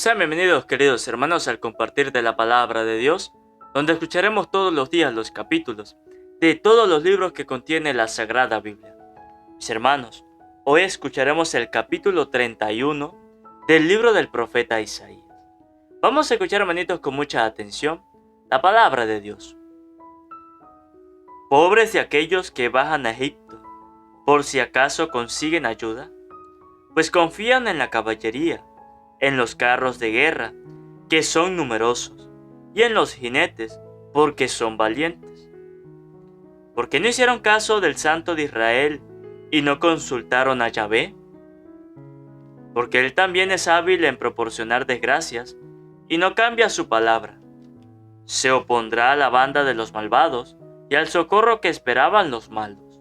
Sean bienvenidos, queridos hermanos, al compartir de la palabra de Dios, donde escucharemos todos los días los capítulos de todos los libros que contiene la Sagrada Biblia. Mis hermanos, hoy escucharemos el capítulo 31 del libro del profeta Isaías. Vamos a escuchar, hermanitos, con mucha atención la palabra de Dios. Pobres de aquellos que bajan a Egipto, por si acaso consiguen ayuda, pues confían en la caballería, en los carros de guerra, que son numerosos, y en los jinetes, porque son valientes. ¿Por qué no hicieron caso del Santo de Israel y no consultaron a Yahvé? Porque Él también es hábil en proporcionar desgracias y no cambia su palabra. Se opondrá a la banda de los malvados y al socorro que esperaban los malos.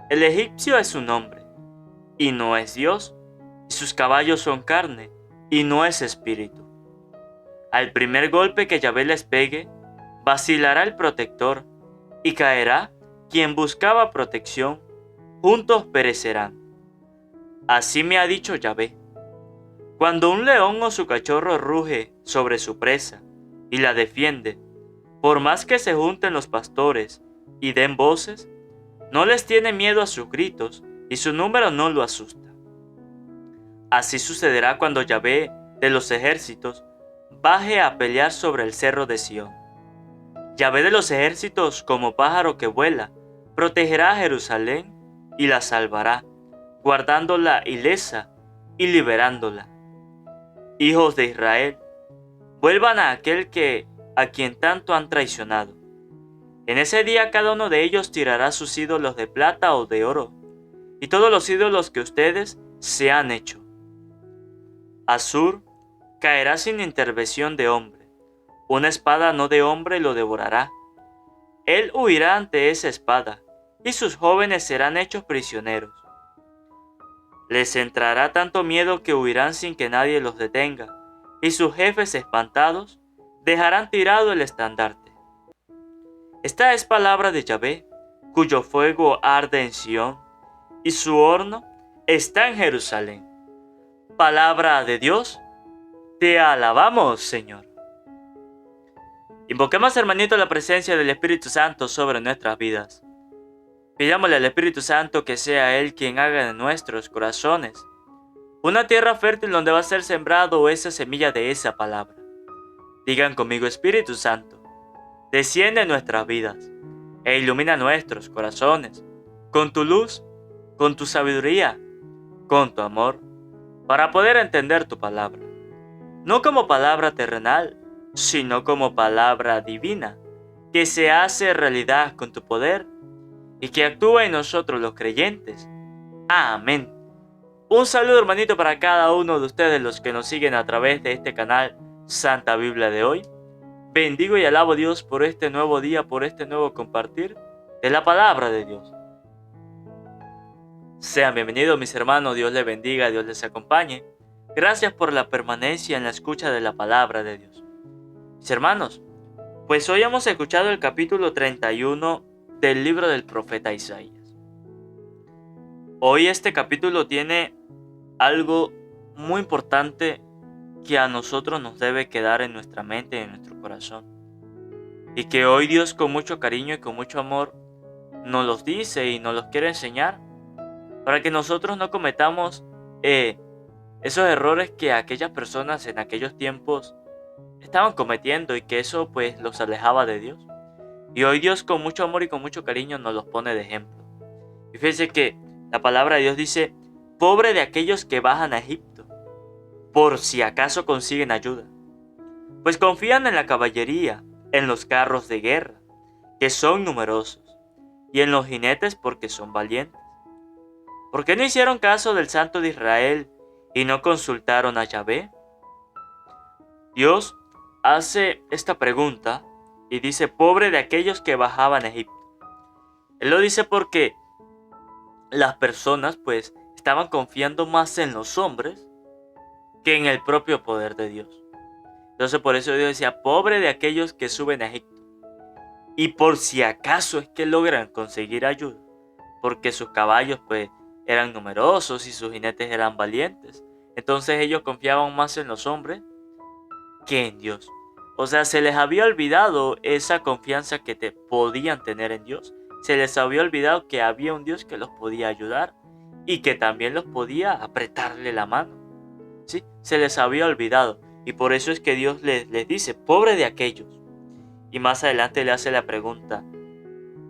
El egipcio es un hombre, y no es Dios, y sus caballos son carne, y no es espíritu. Al primer golpe que Yahvé les pegue, vacilará el protector, y caerá quien buscaba protección, juntos perecerán. Así me ha dicho Yahvé. Cuando un león o su cachorro ruge sobre su presa, y la defiende, por más que se junten los pastores y den voces, no les tiene miedo a sus gritos, y su número no lo asusta. Así sucederá cuando Yahvé de los ejércitos baje a pelear sobre el cerro de Sión. Yahvé de los ejércitos, como pájaro que vuela, protegerá a Jerusalén y la salvará, guardándola ilesa y liberándola. Hijos de Israel, vuelvan a aquel a quien tanto han traicionado. En ese día cada uno de ellos tirará sus ídolos de plata o de oro, y todos los ídolos que ustedes se han hecho. Asur caerá sin intervención de hombre. Una espada no de hombre lo devorará. Él huirá ante esa espada, y sus jóvenes serán hechos prisioneros. Les entrará tanto miedo que huirán sin que nadie los detenga, y sus jefes espantados dejarán tirado el estandarte. Esta es palabra de Yahvé, cuyo fuego arde en Sión, y su horno está en Jerusalén. Palabra de Dios, te alabamos, Señor. Invoquemos, hermanito, la presencia del Espíritu Santo sobre nuestras vidas. Pidámosle al Espíritu Santo que sea Él quien haga en nuestros corazones una tierra fértil donde va a ser sembrado esa semilla de esa palabra. Digan conmigo: Espíritu Santo, desciende en nuestras vidas e ilumina nuestros corazones con tu luz, con tu sabiduría, con tu amor, para poder entender tu palabra, no como palabra terrenal, sino como palabra divina, que se hace realidad con tu poder y que actúa en nosotros los creyentes. Amén. Un saludo, hermanito, para cada uno de ustedes los que nos siguen a través de este canal Santa Biblia de hoy. Bendigo y alabo a Dios por este nuevo día, por este nuevo compartir de la palabra de Dios. Sean bienvenidos, mis hermanos. Dios les bendiga, Dios les acompañe. Gracias por la permanencia en la escucha de la palabra de Dios. Mis hermanos, pues hoy hemos escuchado el capítulo 31 del libro del profeta Isaías. Hoy este capítulo tiene algo muy importante que a nosotros nos debe quedar en nuestra mente y en nuestro corazón. Y que hoy Dios, con mucho cariño y con mucho amor, nos los dice y nos los quiere enseñar, para que nosotros no cometamos esos errores que aquellas personas en aquellos tiempos estaban cometiendo, y que eso pues los alejaba de Dios. Y hoy Dios, con mucho amor y con mucho cariño, nos los pone de ejemplo. Y fíjense que la palabra de Dios dice: pobre de aquellos que bajan a Egipto, por si acaso consiguen ayuda, pues confían en la caballería, en los carros de guerra, que son numerosos, y en los jinetes, porque son valientes. ¿Por qué no hicieron caso del Santo de Israel y no consultaron a Yahvé? Dios hace esta pregunta y dice: pobre de aquellos que bajaban a Egipto. Él lo dice porque las personas pues estaban confiando más en los hombres que en el propio poder de Dios. Entonces por eso Dios decía: pobre de aquellos que suben a Egipto, y por si acaso es que logran conseguir ayuda, porque sus caballos pues eran numerosos y sus jinetes eran valientes. Entonces ellos confiaban más en los hombres que en Dios. O sea, se les había olvidado esa confianza que podían tener en Dios. Se les había olvidado que había un Dios que los podía ayudar y que también los podía apretarle la mano. ¿Sí? Se les había olvidado. Y por eso es que Dios les dice, pobre de aquellos. Y más adelante le hace la pregunta,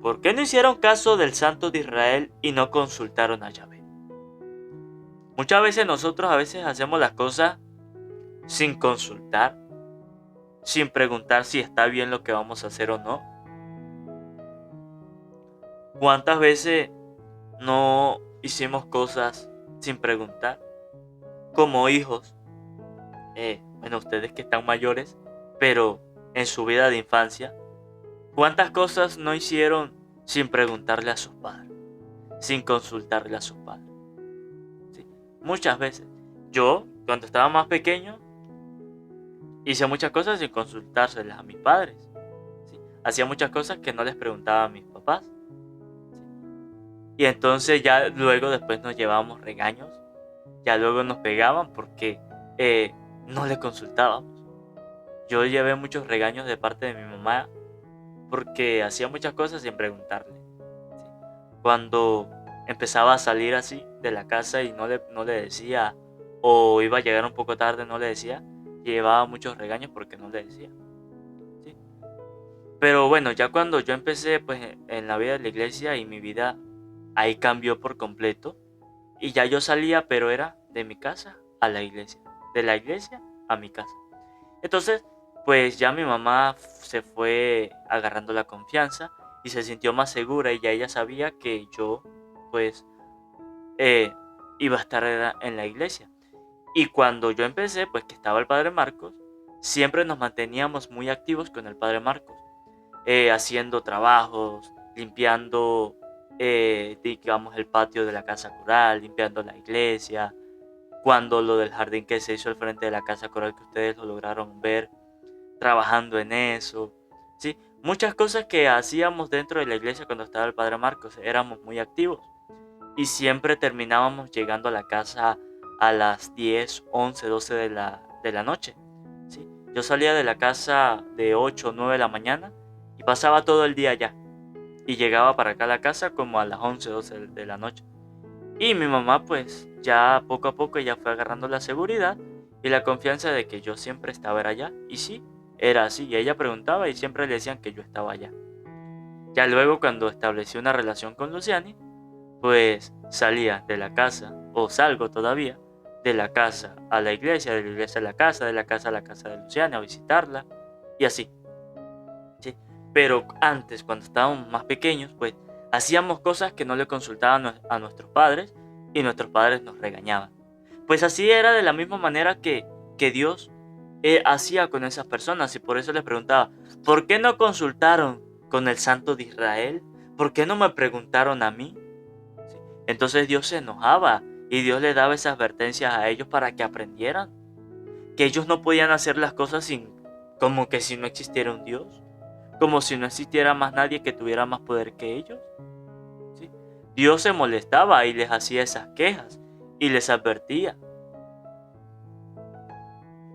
¿por qué no hicieron caso del Santo de Israel y no consultaron a Yahvé? Muchas veces nosotros hacemos las cosas sin consultar, sin preguntar si está bien lo que vamos a hacer o no. ¿Cuántas veces no hicimos cosas sin preguntar? Como hijos, bueno, ustedes que están mayores, pero en su vida de infancia, ¿cuántas cosas no hicieron sin preguntarle a sus padres? Sin consultarle a sus padres. ¿Sí? Muchas veces. Yo, cuando estaba más pequeño, hice muchas cosas sin consultárselas a mis padres. ¿Sí? Hacía muchas cosas que no les preguntaba a mis papás. ¿Sí? Y entonces ya luego después nos llevábamos regaños. Ya luego nos pegaban porque no le consultábamos. Yo llevé muchos regaños de parte de mi mamá porque hacía muchas cosas sin preguntarle. ¿Sí? Cuando empezaba a salir así de la casa y no le decía, o iba a llegar un poco tarde, no le decía, llevaba muchos regaños porque no le decía. ¿Sí? Pero bueno, ya cuando yo empecé pues en la vida de la iglesia y mi vida ahí cambió por completo y ya yo salía, pero era de mi casa a la iglesia, de la iglesia a mi casa. Entonces, pues ya mi mamá se fue agarrando la confianza y se sintió más segura y ya ella sabía que yo pues eh, iba a estar en la iglesia. Y cuando yo empecé, pues que estaba el padre Marcos, siempre nos manteníamos muy activos con el padre Marcos, haciendo trabajos, limpiando, digamos, el patio de la casa coral, limpiando la iglesia, cuando lo del jardín que se hizo al frente de la casa coral que ustedes lo lograron ver, trabajando en eso, ¿sí? Muchas cosas que hacíamos dentro de la iglesia cuando estaba el padre Marcos, éramos muy activos y siempre terminábamos llegando a la casa a las 10, 11, 12 de la noche, ¿sí? Yo salía de la casa de 8 o 9 de la mañana y pasaba todo el día allá y llegaba para acá a la casa como a las 11, 12 de la noche. Y mi mamá pues ya poco a poco ella fue agarrando la seguridad y la confianza de que yo siempre estaba allá. Y sí, era así. Y ella preguntaba y siempre le decían que yo estaba allá. Ya luego cuando establecí una relación con Luciani, pues salía de la casa, o salgo todavía, de la casa a la iglesia, de la iglesia a la casa, de la casa a la casa de Luciani a visitarla. Y así. ¿Sí? Pero antes, cuando estábamos más pequeños, pues hacíamos cosas que no le consultaban a nuestros padres y nuestros padres nos regañaban. Pues así era de la misma manera que Dios hacía con esas personas y por eso les preguntaba, ¿por qué no consultaron con el Santo de Israel? ¿Por qué no me preguntaron a mí? ¿Sí? Entonces Dios se enojaba y Dios le daba esas advertencias a ellos para que aprendieran que ellos no podían hacer las cosas sin, como que si no existiera un Dios, como si no existiera más nadie que tuviera más poder que ellos. ¿Sí? Dios se molestaba y les hacía esas quejas y les advertía.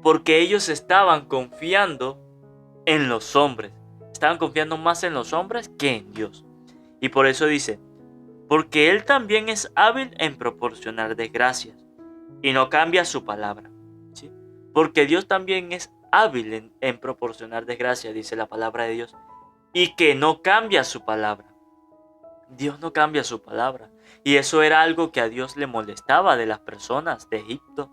Porque ellos estaban confiando en los hombres. Estaban confiando más en los hombres que en Dios. Y por eso dice, porque Él también es hábil en proporcionar desgracias y no cambia su palabra. ¿Sí? Porque Dios también es hábil en proporcionar desgracias, dice la palabra de Dios, y que no cambia su palabra. Dios no cambia su palabra. Y eso era algo que a Dios le molestaba de las personas de Egipto.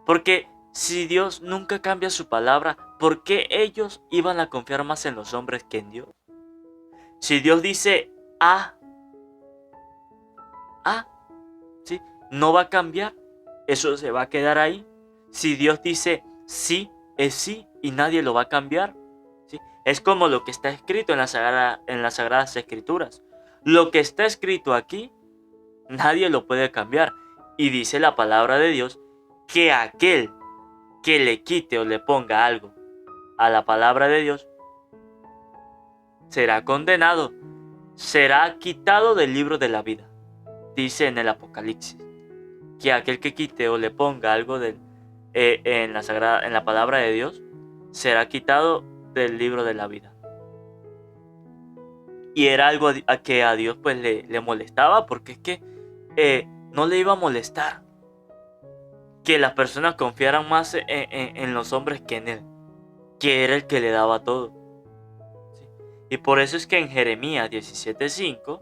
Porque si Dios nunca cambia su palabra, ¿por qué ellos iban a confiar más en los hombres que en Dios? Si Dios dice A, A, ¿sí? No va a cambiar. Eso se va a quedar ahí. Si Dios dice sí, es sí y nadie lo va a cambiar. ¿Sí? Es como lo que está escrito en las Sagradas Escrituras. Lo que está escrito aquí, nadie lo puede cambiar. Y dice la palabra de Dios que aquel que le quite o le ponga algo a la palabra de Dios será condenado, será quitado del libro de la vida, dice en el Apocalipsis. que aquel que quite o le ponga algo en la palabra de Dios será quitado del libro de la vida. Y era algo que a Dios pues le molestaba, porque es que no le iba a molestar que las personas confiaran más en los hombres que en Él, que era el que le daba todo. ¿Sí? Y por eso es que en Jeremías 17:5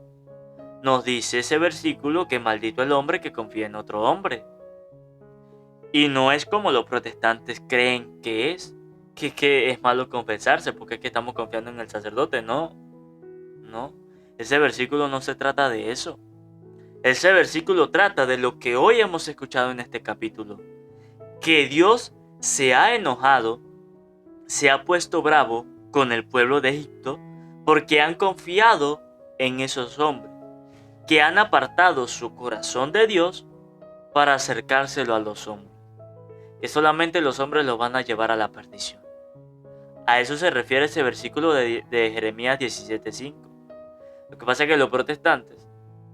nos dice ese versículo que maldito el hombre que confía en otro hombre. Y no es como los protestantes creen que es malo confesarse porque es que estamos confiando en el sacerdote. No, no. Ese versículo no se trata de eso. Ese versículo trata de lo que hoy hemos escuchado en este capítulo. Que Dios se ha enojado, se ha puesto bravo con el pueblo de Egipto porque han confiado en esos hombres, que han apartado su corazón de Dios para acercárselo a los hombres, que solamente los hombres lo van a llevar a la perdición. A eso se refiere ese versículo de Jeremías 17:5. Lo que pasa es que los protestantes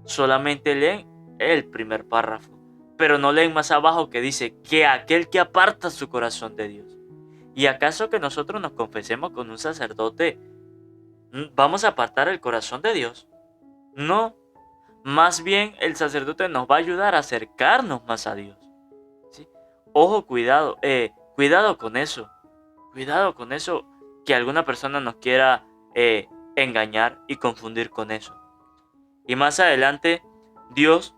solamente leen el primer párrafo, pero no leen más abajo que dice que aquel que aparta su corazón de Dios. ¿Y acaso que nosotros nos confesemos con un sacerdote vamos a apartar el corazón de Dios? No, más bien el sacerdote nos va a ayudar a acercarnos más a Dios. ¿Sí? Ojo, cuidado con eso. Cuidado con eso, que alguna persona nos quiera engañar y confundir con eso. Y más adelante, Dios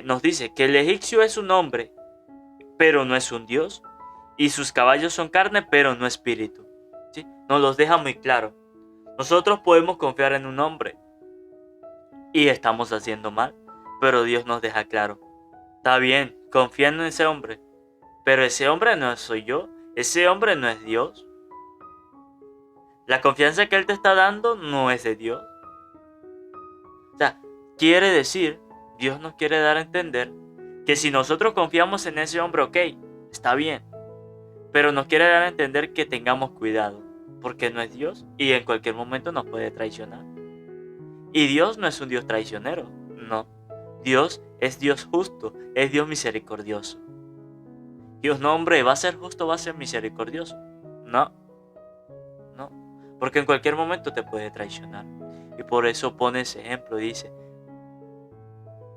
nos dice que el egipcio es un hombre, pero no es un Dios. Y sus caballos son carne, pero no espíritu. ¿Sí? Nos los deja muy claro. Nosotros podemos confiar en un hombre y estamos haciendo mal, pero Dios nos deja claro. Está bien, confiando en ese hombre, pero ese hombre no soy yo. Ese hombre no es Dios. La confianza que Él te está dando no es de Dios. O sea, quiere decir, Dios nos quiere dar a entender que si nosotros confiamos en ese hombre, ok, está bien. Pero nos quiere dar a entender que tengamos cuidado, porque no es Dios y en cualquier momento nos puede traicionar. Y Dios no es un Dios traicionero, no. Dios es Dios justo, es Dios misericordioso. Dios no, hombre, va a ser justo, va a ser misericordioso. No, no, porque en cualquier momento te puede traicionar. Y por eso pone ese ejemplo, dice,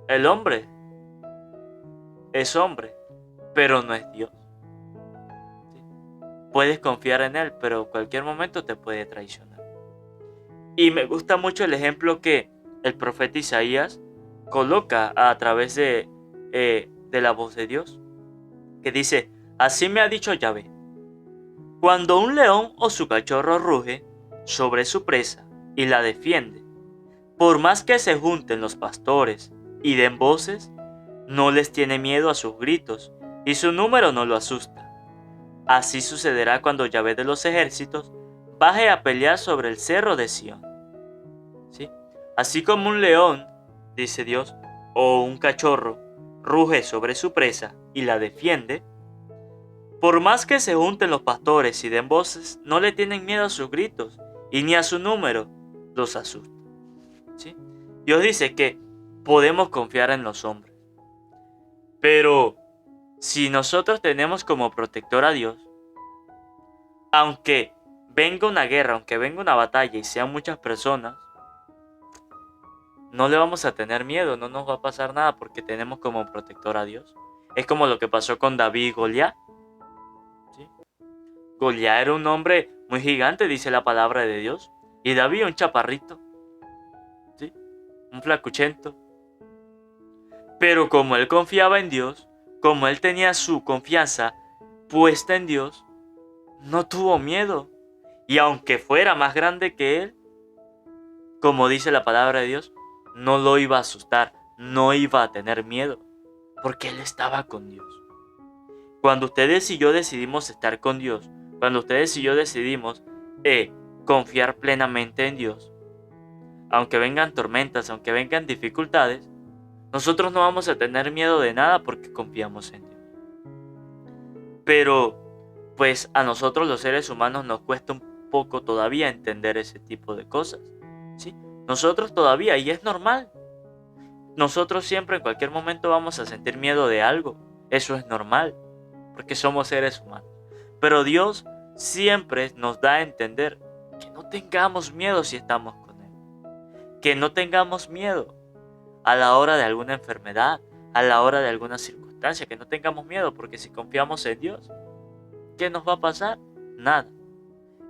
el hombre es hombre, pero no es Dios. ¿Sí? Puedes confiar en él, pero en cualquier momento te puede traicionar. Y me gusta mucho el ejemplo que el profeta Isaías coloca a través de la voz de Dios, que dice, así me ha dicho Yahvé, cuando un león o su cachorro ruge sobre su presa y la defiende, por más que se junten los pastores y den voces, no les tiene miedo a sus gritos y su número no lo asusta. Así sucederá cuando Yahvé de los ejércitos baje a pelear sobre el cerro de Sión. ¿Sí? Así como un león, dice Dios, o un cachorro ruge sobre su presa y la defiende, por más que se junten los pastores y den voces, no le tienen miedo a sus gritos y ni a su número los asusta. ¿Sí? Dios dice que podemos confiar en los hombres, pero si nosotros tenemos como protector a Dios, aunque venga una guerra, aunque venga una batalla y sean muchas personas, no le vamos a tener miedo, no nos va a pasar nada porque tenemos como protector a Dios. Es como lo que pasó con David y Goliat. ¿Sí? Goliat era un hombre muy gigante, dice la palabra de Dios, y David un chaparrito, ¿sí? Un flacuchento. Pero como él confiaba en Dios, como él tenía su confianza puesta en Dios, no tuvo miedo. Y aunque fuera más grande que él, como dice la palabra de Dios, no lo iba a asustar, no iba a tener miedo, porque él estaba con Dios. Cuando ustedes y yo decidimos estar con Dios, cuando ustedes y yo decidimos confiar plenamente en Dios, aunque vengan tormentas, aunque vengan dificultades, nosotros no vamos a tener miedo de nada porque confiamos en Dios. Pero, pues a nosotros los seres humanos nos cuesta un poco todavía entender ese tipo de cosas, ¿sí? Nosotros todavía, y es normal, nosotros siempre en cualquier momento vamos a sentir miedo de algo. Eso es normal, porque somos seres humanos. Pero Dios siempre nos da a entender que no tengamos miedo si estamos con Él. Que no tengamos miedo a la hora de alguna enfermedad, a la hora de alguna circunstancia. Que no tengamos miedo, porque si confiamos en Dios, ¿qué nos va a pasar? Nada.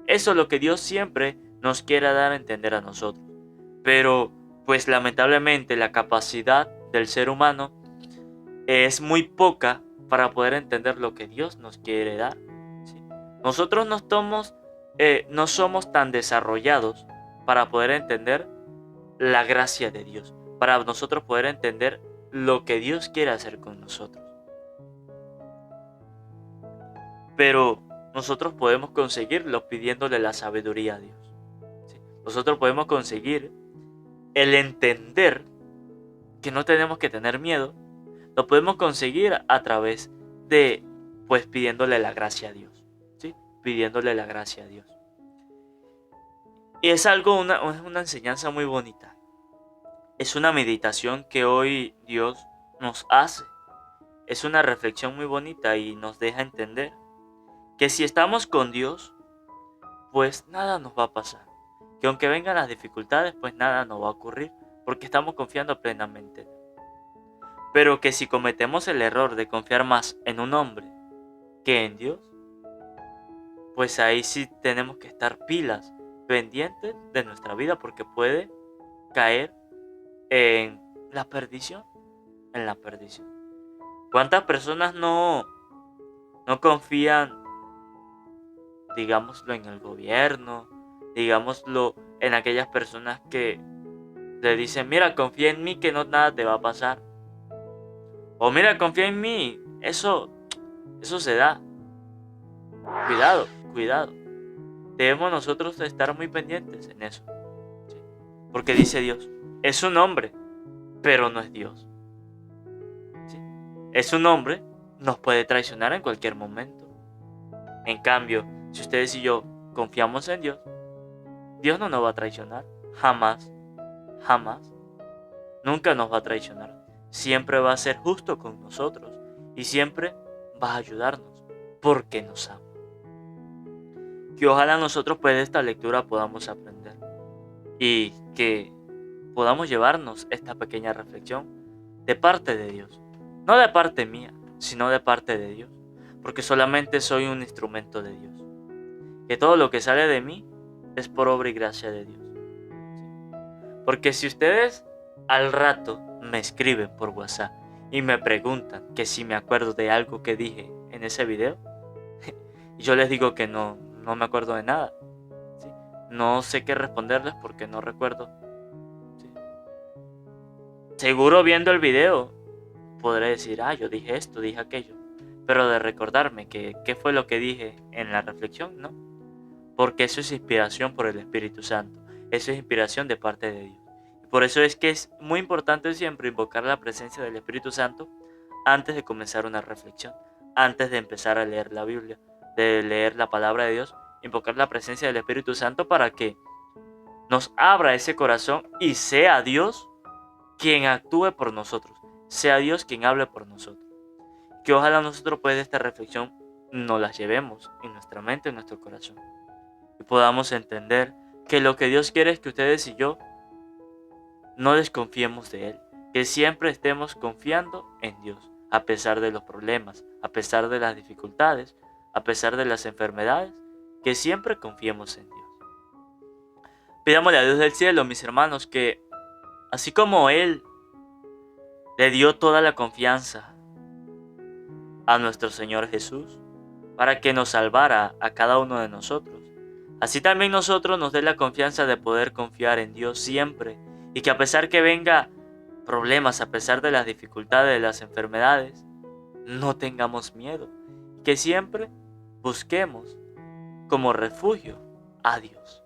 Eso es lo que Dios siempre nos quiere dar a entender a nosotros. Pero, pues lamentablemente, la capacidad del ser humano es muy poca para poder entender lo que Dios nos quiere dar. ¿Sí? Nosotros no somos tan desarrollados para poder entender la gracia de Dios, para nosotros poder entender lo que Dios quiere hacer con nosotros. Pero nosotros podemos conseguirlo pidiéndole la sabiduría a Dios. ¿Sí? Nosotros podemos conseguir el entender que no tenemos que tener miedo. Lo podemos conseguir a través de, pues, pidiéndole la gracia a Dios. ¿Sí? Pidiéndole la gracia a Dios. Y es una enseñanza muy bonita. Es una meditación que hoy Dios nos hace. Es una reflexión muy bonita y nos deja entender que si estamos con Dios, pues nada nos va a pasar. Que aunque vengan las dificultades, pues nada nos va a ocurrir, porque estamos confiando plenamente. Pero que si cometemos el error de confiar más en un hombre que en Dios, pues ahí sí tenemos que estar pilas, pendientes de nuestra vida, porque puede caer en la perdición. En la perdición. ¿Cuántas personas no confían, digámoslo, en el gobierno, digámoslo, en aquellas personas que le dicen, mira, confía en mí que no nada te va a pasar? O mira, confía en mí, eso se da. Cuidado, cuidado. Debemos nosotros estar muy pendientes en eso. ¿Sí? Porque dice Dios, es un hombre, pero no es Dios. ¿Sí? Es un hombre, nos puede traicionar en cualquier momento. En cambio, si ustedes y yo confiamos en Dios, Dios no nos va a traicionar. Jamás, jamás. Nunca nos va a traicionar. Siempre va a ser justo con nosotros. Y siempre va a ayudarnos. Porque nos ama. Que ojalá nosotros pues de esta lectura podamos aprender. Y que podamos llevarnos esta pequeña reflexión de parte de Dios. No de parte mía, sino de parte de Dios. Porque solamente soy un instrumento de Dios. Que todo lo que sale de mí es por obra y gracia de Dios. Porque si ustedes al rato me escriben por WhatsApp y me preguntan que si me acuerdo de algo que dije en ese video, y yo les digo que no me acuerdo de nada, ¿sí? No sé qué responderles porque no recuerdo, ¿sí? Seguro viendo el video podré decir, yo dije esto, dije aquello, pero de recordarme qué fue lo que dije en la reflexión, no. Porque eso es inspiración por el Espíritu Santo. Eso es inspiración de parte de Dios. Por eso es que es muy importante siempre invocar la presencia del Espíritu Santo antes de comenzar una reflexión, antes de empezar a leer la Biblia, de leer la palabra de Dios, invocar la presencia del Espíritu Santo para que nos abra ese corazón y sea Dios quien actúe por nosotros, sea Dios quien hable por nosotros. Que ojalá nosotros pues de esta reflexión nos la llevemos en nuestra mente, en nuestro corazón. Y podamos entender que lo que Dios quiere es que ustedes y yo no desconfiemos de Él, que siempre estemos confiando en Dios, a pesar de los problemas, a pesar de las dificultades, a pesar de las enfermedades, que siempre confiemos en Dios. Pidámosle a Dios del cielo, mis hermanos, que así como Él le dio toda la confianza a nuestro Señor Jesús para que nos salvara a cada uno de nosotros, así también nosotros nos dé la confianza de poder confiar en Dios siempre, y que a pesar que venga problemas, a pesar de las dificultades, de las enfermedades, no tengamos miedo, que siempre busquemos como refugio a Dios.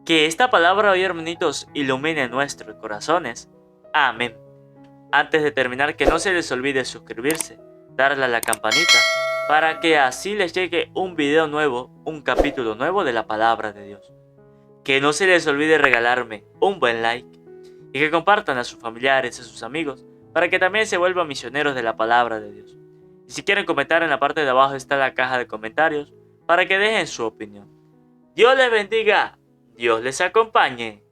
Que esta palabra hoy, hermanitos, ilumine nuestros corazones. Amén. Antes de terminar, que no se les olvide suscribirse, darle a la campanita, para que así les llegue un video nuevo, un capítulo nuevo de la palabra de Dios. Que no se les olvide regalarme un buen like y que compartan a sus familiares y a sus amigos para que también se vuelvan misioneros de la palabra de Dios. Y si quieren comentar, en la parte de abajo está la caja de comentarios para que dejen su opinión. Dios les bendiga, Dios les acompañe.